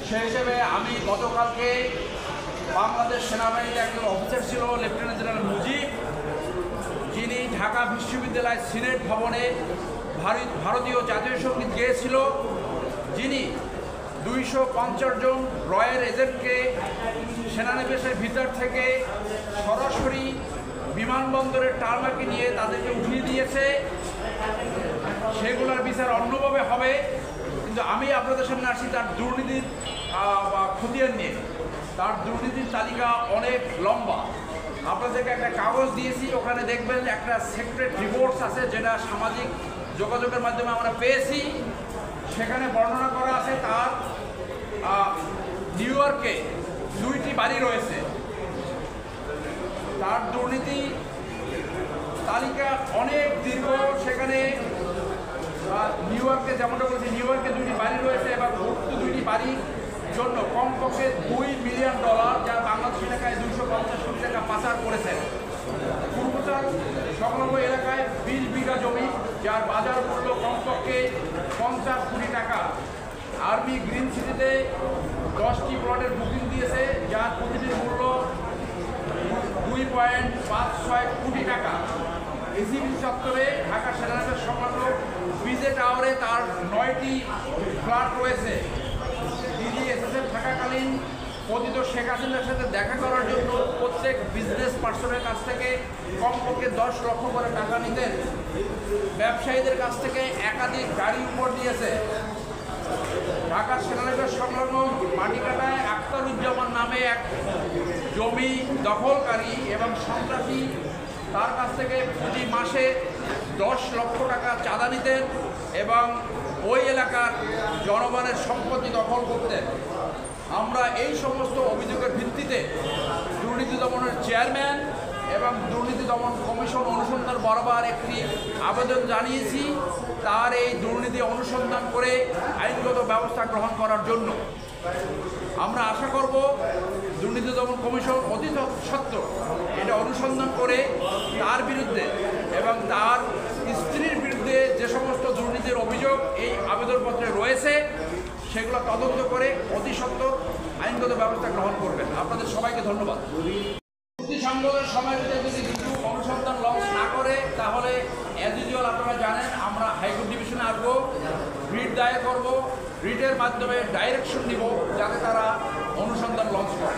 সেই হিসেবে আমি গতকালকে বাংলাদেশ সেনাবাহিনীর একজন অফিসার ছিল লেফটেন্যান্ট জেনারেল মুজিব, যিনি ঢাকা বিশ্ববিদ্যালয় সিনেট ভবনে ভারতীয় জাতীয় সঙ্গীত গেয়েছিল, যিনি 250 জন রয়্যাল এজেন্টকে সেনানিবাসের ভিতর থেকে সরাসরি বিমানবন্দরের টার্মাকে নিয়ে তাদেরকে উঠিয়ে দিয়েছে। সেগুলোর বিচার অন্যভাবে হবে, কিন্তু আমি আপনাদের সামনে আসছি তার দুর্নীতির খতিয়ান নিয়ে। তার দুর্নীতির তালিকা অনেক লম্বা। আপনাদেরকে একটা কাগজ দিয়েছি, ওখানে দেখবেন একটা সিক্রেট রিপোর্টস আছে, যেটা সামাজিক যোগাযোগের মাধ্যমে আমরা পেয়েছি। সেখানে বর্ণনা করা আছে তার নিউ ইয়র্কে 2টি বাড়ি রয়েছে। তার দুর্নীতি তালিকা অনেক দীর্ঘ। সেখানে নিউ ইয়র্কে, যেমনটা বলছি, নিউ ইয়র্কে 2টি বাড়ি রয়েছে এবং উক্ত 2টি বাড়ির জন্য কমপক্ষে $2 মিলিয়ন, যা বাংলাদেশি টাকায় 250 কোটি টাকা পাচার করেছেন। পূর্বচার সংলগ্ন এলাকায় 20 বিঘা জমি, যার বাজার মূল্য কমপক্ষে 50 কোটি টাকা। আর্মি গ্রিন সিটিতে 10টি প্লটের বুকিং দিয়েছে, যার প্রতিটির মূল্য 2.56 কোটি টাকা। এসিবি চত্বরে ঢাকা সেনানিবাস সংলগ্ন বিজে টাওয়ারে তার 9টি ফ্ল্যাট রয়েছে। ডিজিএসএসএফ থাকাকালীন পতিত শেখ হাসিনার সাথে দেখা করার জন্য প্রত্যেক বিজনেস পার্সনের কাছ থেকে কমপক্ষে 10 লক্ষ করে টাকা নিতেন। ব্যবসায়ীদের কাছ থেকে একাধিক গাড়ি উপর দিয়েছে। ঢাকা সেনানিবাস সংলগ্ন মাটিকাটায় আখতারুজ্জামান নামে এক জমি দখলকারী এবং সন্ত্রাসী তার কাছ থেকে প্রতি মাসে 10 লক্ষ টাকা চাঁদা নিতেন এবং ওই এলাকার জনগণের সম্পত্তি দখল করতেন। আমরা এই সমস্ত অভিযোগের ভিত্তিতে দুর্নীতি দমনের চেয়ারম্যান এবং দুর্নীতি দমন কমিশন অনুসন্ধান বরাবর একটি আবেদন জানিয়েছি, তার এই দুর্নীতি অনুসন্ধান করে আইনগত ব্যবস্থা গ্রহণ করার জন্য। আমরা আশা করব দুর্নীতি দমন কমিশন অতি সত্ত্বর এটা অনুসন্ধান করে তার বিরুদ্ধে এবং তার স্ত্রীর বিরুদ্ধে যে সমস্ত দুর্নীতির অভিযোগ এই আবেদনপত্রে রয়েছে সেগুলো তদন্ত করে অতি সত্ত্বর আইনগত ব্যবস্থা গ্রহণ করবেন। আপনাদের সবাইকে ধন্যবাদ। সংযোগের সময় যদি কিছু অনুসন্ধান লঞ্চ না করে, তাহলে অ্যাজ ইউজুয়াল আপনারা জানেন আমরা হাইকোর্ট ডিভিশনে আসবো, রিট দায়ের করব, রিটের মাধ্যমে ডাইরেকশন নিব যাতে তারা অনুসন্ধান লঞ্চ করে।